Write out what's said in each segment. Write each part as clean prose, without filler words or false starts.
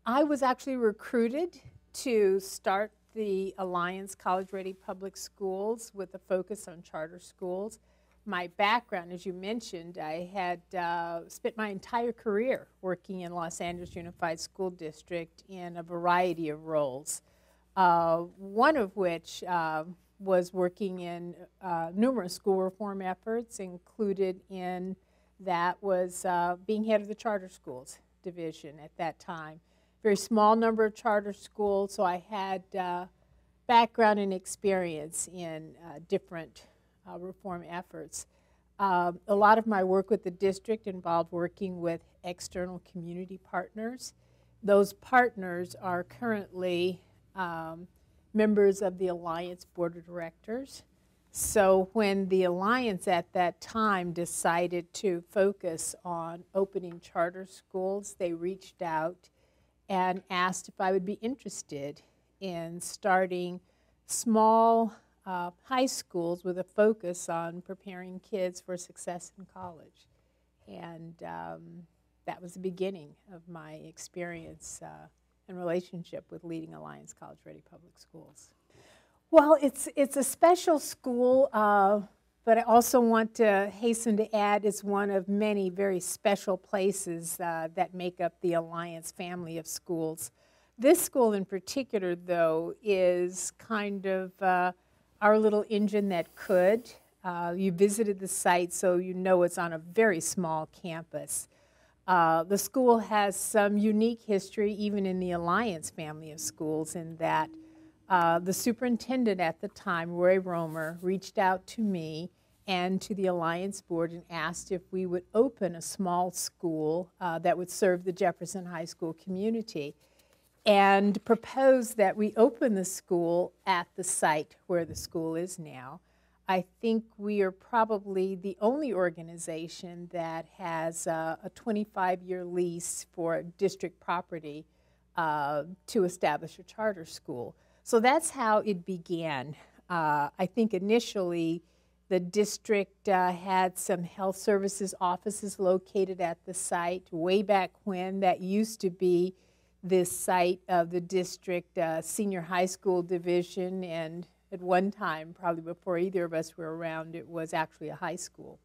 I was actually recruited to start the Alliance College Ready Public Schools with a focus on charter schools. My background, as you mentioned, I had spent my entire career working in Los Angeles Unified School District in a variety of roles, one of which was working in numerous school reform efforts. Included in that was being head of the charter schools division at that time. Very small number of charter schools, so I had background and experience in different reform efforts. A lot of my work with the district involved working with external community partners. Those partners are currently members of the Alliance Board of Directors. So when the Alliance at that time decided to focus on opening charter schools, they reached out and asked if I would be interested in starting small high schools with a focus on preparing kids for success in college. And that was the beginning of my experience and relationship with leading Alliance College Ready Public Schools. Well, it's a special school, but I also want to hasten to add it's one of many very special places that make up the Alliance family of schools. This school in particular, though, is kind of our little engine that could. You visited the site, so you know it's on a very small campus. The school has some unique history, even in the Alliance family of schools, in that the superintendent at the time, Roy Romer, reached out to me and to the Alliance Board and asked if we would open a small school that would serve the Jefferson High School community, and proposed that we open the school at the site where the school is now. I think we are probably the only organization that has a 25-year lease for district property to establish a charter school. So that's how it began. I think initially the district had some health services offices located at the site. Way back when, that used to be this site of the district senior high school division, and at one time, probably before either of us were around, it was actually a high school.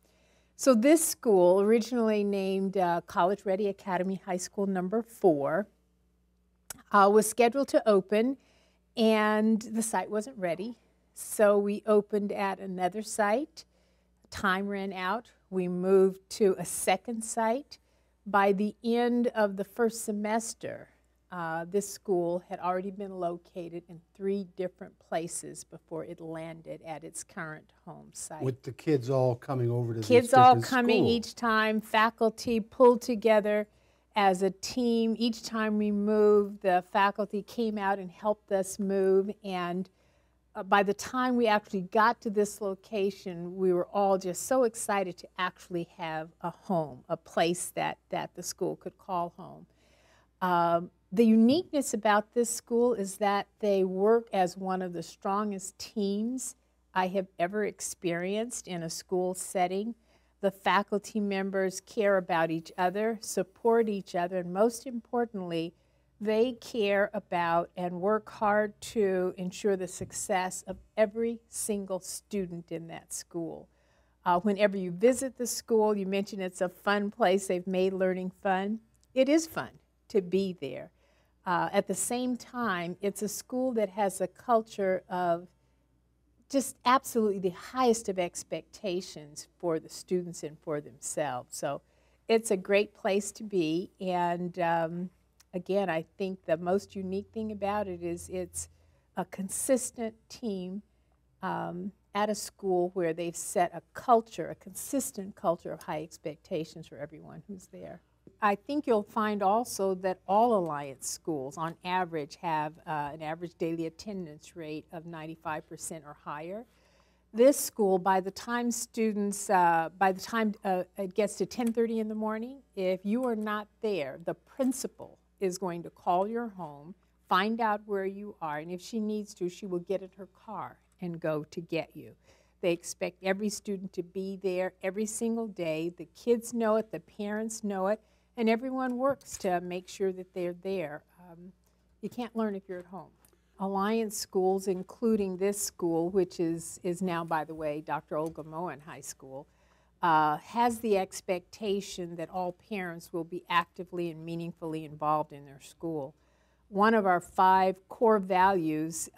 So this school, originally named College Ready Academy High School Number 4, was scheduled to open, and the site wasn't ready. So we opened at another site. Time ran out. We moved to a second site. By the end of the first semester, this school had already been located in 3 different places before it landed at its current home site. With the kids all coming over to kids these all different coming schools. Each time, faculty pulled together as a team. Each time we moved, the faculty came out and helped us move, and by the time we actually got to this location, we were all just so excited to actually have a home, a place that the school could call home. The uniqueness about this school is that they work as one of the strongest teams I have ever experienced in a school setting. The faculty members care about each other, support each other, and most importantly, they care about and work hard to ensure the success of every single student in that school. Whenever you visit the school, you mentioned it's a fun place. They've made learning fun. It is fun to be there. At the same time, it's a school that has a culture of just absolutely the highest of expectations for the students and for themselves. So it's a great place to be, and again, I think the most unique thing about it is it's a consistent team at a school where they've set a culture, a consistent culture of high expectations for everyone who's there. I think you'll find also that all Alliance schools, on average, have an average daily attendance rate of 95% or higher. This school, by the time students, it gets to 10:30 in the morning, if you are not there, the principal is going to call your home, find out where you are, and if she needs to, she will get in her car and go to get you. They expect every student to be there every single day. The kids know it, the parents know it, and everyone works to make sure that they're there. you can't learn if you're at home. Alliance schools, including this school, which is now, by the way, Dr. Olga Moen High School, has the expectation that all parents will be actively and meaningfully involved in their school. One of our 5 core values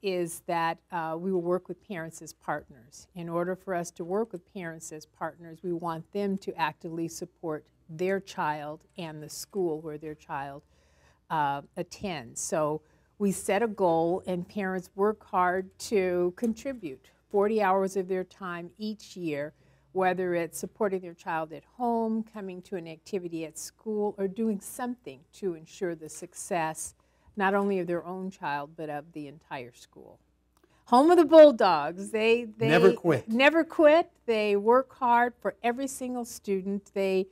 is that we will work with parents as partners. In order for us to work with parents as partners, we want them to actively support their child and the school where their child attends. So we set a goal, and parents work hard to contribute 40 hours of their time each year, whether it's supporting their child at home, coming to an activity at school, or doing something to ensure the success not only of their own child, but of the entire school. Home of the Bulldogs. They never quit. Never quit. They work hard for every single student. They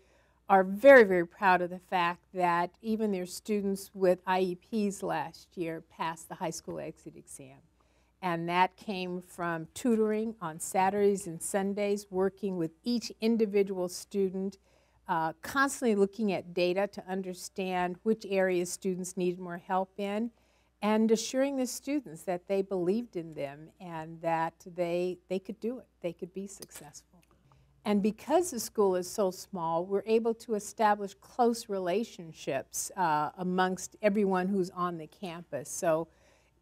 are very, very proud of the fact that even their students with IEPs last year passed the high school exit exam. And that came from tutoring on Saturdays and Sundays, working with each individual student, constantly looking at data to understand which areas students needed more help in, and assuring the students that they believed in them and that they could do it, they could be successful. And because the school is so small, we're able to establish close relationships amongst everyone who's on the campus. So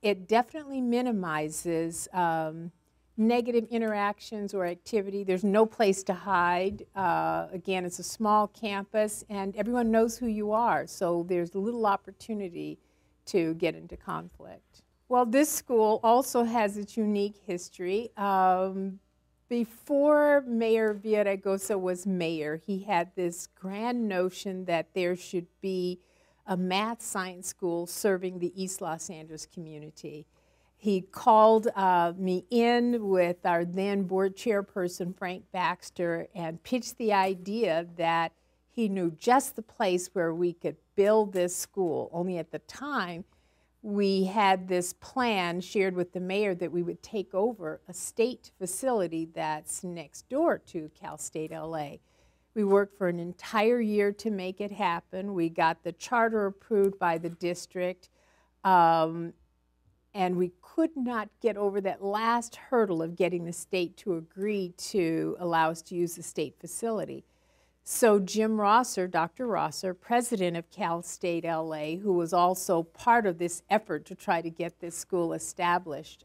it definitely minimizes negative interactions or activity. There's no place to hide. Again, it's a small campus, and everyone knows who you are, so there's little opportunity to get into conflict. Well, this school also has its unique history. Before Mayor Villaraigosa was mayor, he had this grand notion that there should be a math science school serving the East Los Angeles community. He called me in with our then board chairperson, Frank Baxter, and pitched the idea that he knew just the place where we could build this school. Only at the time, we had this plan shared with the mayor that we would take over a state facility that's next door to Cal State LA. We worked for an entire year to make it happen. We got the charter approved by the district, and we could not get over that last hurdle of getting the state to agree to allow us to use the state facility. So Jim Rosser, Dr. Rosser, president of Cal State LA, who was also part of this effort to try to get this school established,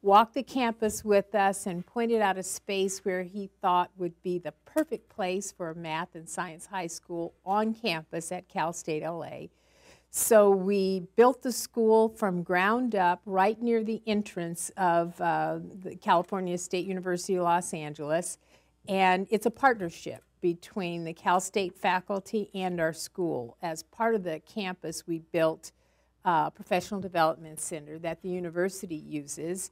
walked the campus with us and pointed out a space where he thought would be the perfect place for a math and science high school on campus at Cal State LA. So we built the school from ground up right near the entrance of the California State University of Los Angeles, and it's a partnership between the Cal State faculty and our school. As part of the campus, we built a professional development center that the university uses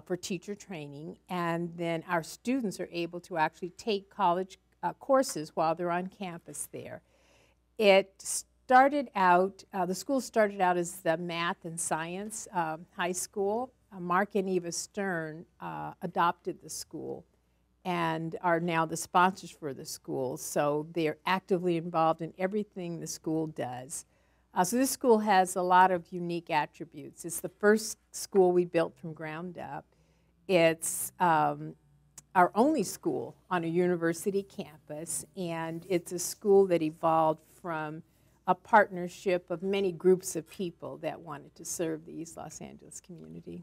for teacher training, and then our students are able to actually take college courses while they're on campus there. It started out, the school started out as the math and science high school. Mark and Eva Stern adopted the school and are now the sponsors for the school, so they're actively involved in everything the school does. So this school has a lot of unique attributes. It's the first school we built from ground up. It's our only school on a university campus, and it's a school that evolved from a partnership of many groups of people that wanted to serve the East Los Angeles community.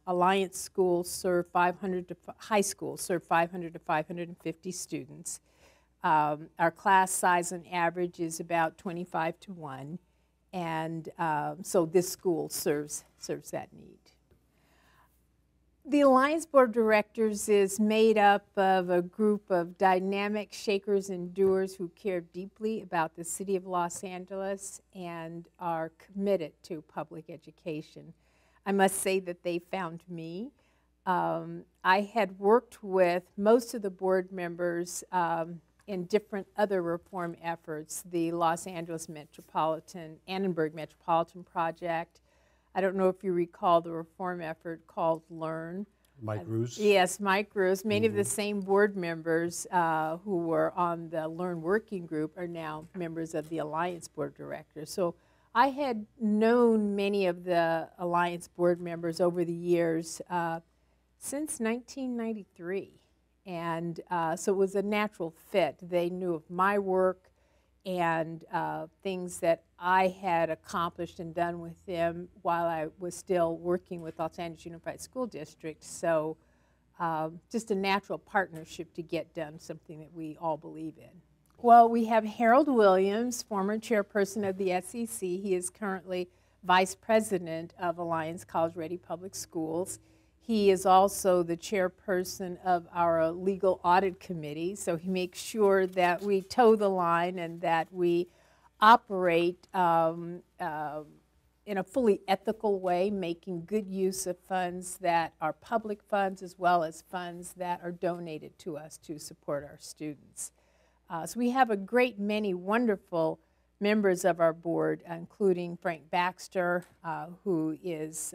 Alliance schools serve 500 to high schools serve 500 to 550 students. Our class size on average is about 25 to 1, and so this school serves that need. The Alliance Board of Directors is made up of a group of dynamic shakers and doers who care deeply about the city of Los Angeles and are committed to public education. I must say that they found me. I had worked with most of the board members in different other reform efforts, the Los Angeles Annenberg Metropolitan Project. I don't know if you recall the reform effort called LEARN. Mike Roos? Yes, Mike Roos. Many of the same board members who were on the LEARN working group are now members of the Alliance Board of Directors. So I had known many of the Alliance board members over the years since 1993, and so it was a natural fit. They knew of my work and things that I had accomplished and done with them while I was still working with Los Angeles Unified School District. So just a natural partnership to get done something that we all believe in. Well, we have Harold Williams, former chairperson of the SEC. He is currently vice president of Alliance College Ready Public Schools. He is also the chairperson of our legal audit committee, so he makes sure that we toe the line and that we operate in a fully ethical way, making good use of funds that are public funds as well as funds that are donated to us to support our students. So we have a great many wonderful members of our board, including Frank Baxter, who is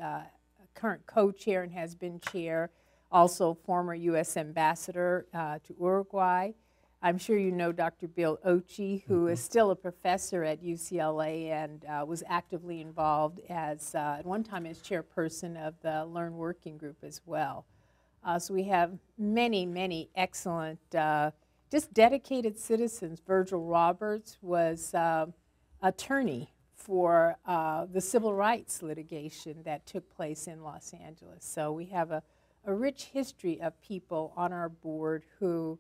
current co-chair and has been chair, also former U.S. ambassador to Uruguay. I'm sure you know Dr. Bill Ochi, who is still a professor at UCLA and was actively involved as, at one time, as chairperson of the Learn Working Group as well. So we have many, many excellent just dedicated citizens. Virgil Roberts was attorney for the civil rights litigation that took place in Los Angeles. So we have a rich history of people on our board who,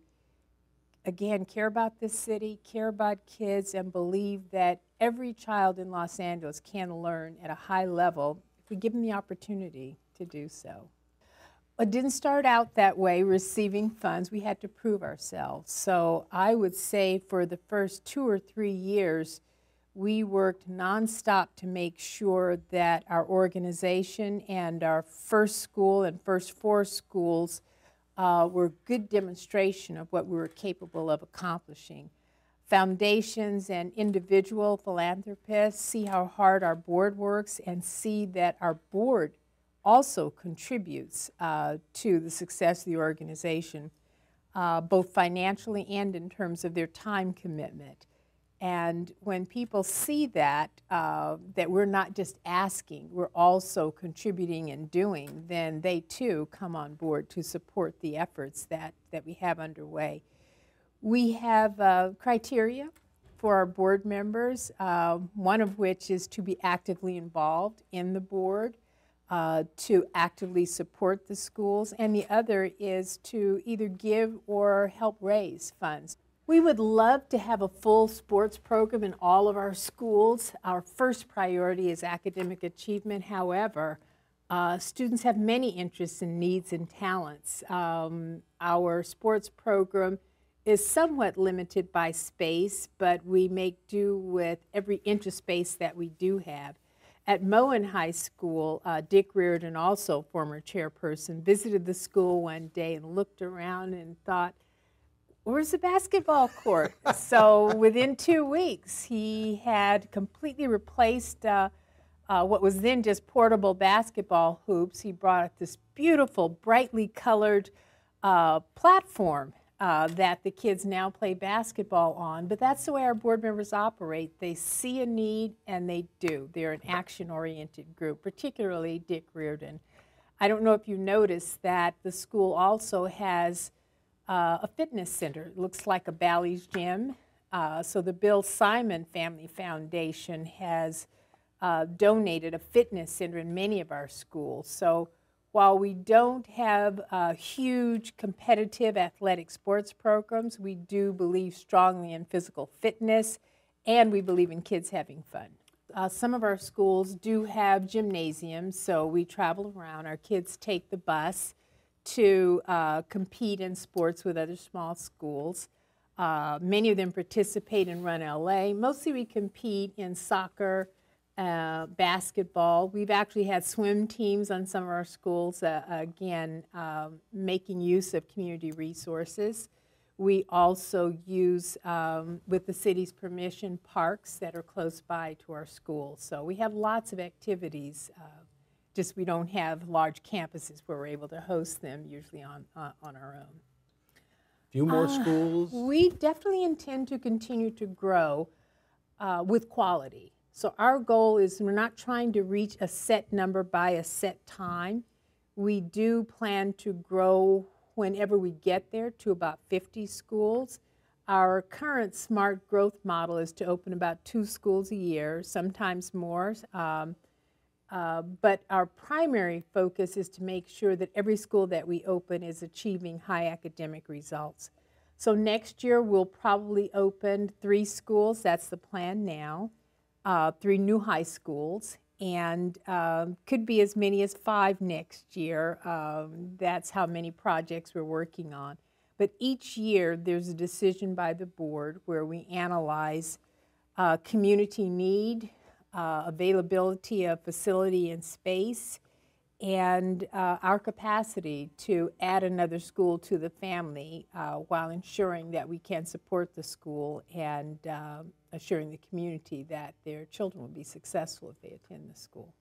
again, care about this city, care about kids, and believe that every child in Los Angeles can learn at a high level if we give them the opportunity to do so. It didn't start out that way, receiving funds. We had to prove ourselves. So I would say for the first 2 or 3 years, we worked nonstop to make sure that our organization and our first school and first 4 schools were a good demonstration of what we were capable of accomplishing. Foundations and individual philanthropists see how hard our board works and see that our board also contributes to the success of the organization, both financially and in terms of their time commitment. And when people see that, that we're not just asking, we're also contributing and doing, then they too come on board to support the efforts that we have underway. We have criteria for our board members, one of which is to be actively involved in the board, to actively support the schools, and the other is to either give or help raise funds. We would love to have a full sports program in all of our schools. Our first priority is academic achievement. However, students have many interests and needs and talents. Our sports program is somewhat limited by space, but we make do with every inch of space that we do have. At Moen High School, Dick Reardon, also former chairperson, visited the school one day and looked around and thought, where's the basketball court? So within 2 weeks, he had completely replaced what was then just portable basketball hoops. He brought this beautiful, brightly colored platform that the kids now play basketball on. But that's the way our board members operate. They see a need and they do. They're an action-oriented group, particularly Dick Reardon. I don't know if you noticed that the school also has a fitness center. It looks like a Bally's gym. So the Bill Simon Family Foundation has donated a fitness center in many of our schools. So while we don't have huge competitive athletic sports programs, we do believe strongly in physical fitness, and we believe in kids having fun. Some of our schools do have gymnasiums, so we travel around. Our kids take the bus to compete in sports with other small schools. Many of them participate in Run LA. Mostly we compete in soccer, basketball. We've actually had swim teams on some of our schools, again, making use of community resources. We also use, with the city's permission, parks that are close by to our schools. So we have lots of activities. Just we don't have large campuses where we're able to host them, usually on our own. Few more schools? We definitely intend to continue to grow with quality. So our goal is we're not trying to reach a set number by a set time. We do plan to grow whenever we get there to about 50 schools. Our current smart growth model is to open about 2 schools a year, sometimes more. But our primary focus is to make sure that every school that we open is achieving high academic results. So next year we'll probably open 3 schools, that's the plan now, 3 new high schools, and could be as many as 5 next year. That's how many projects we're working on. But each year there's a decision by the board where we analyze community need, availability of facility and space, and our capacity to add another school to the family while ensuring that we can support the school and assuring the community that their children will be successful if they attend the school.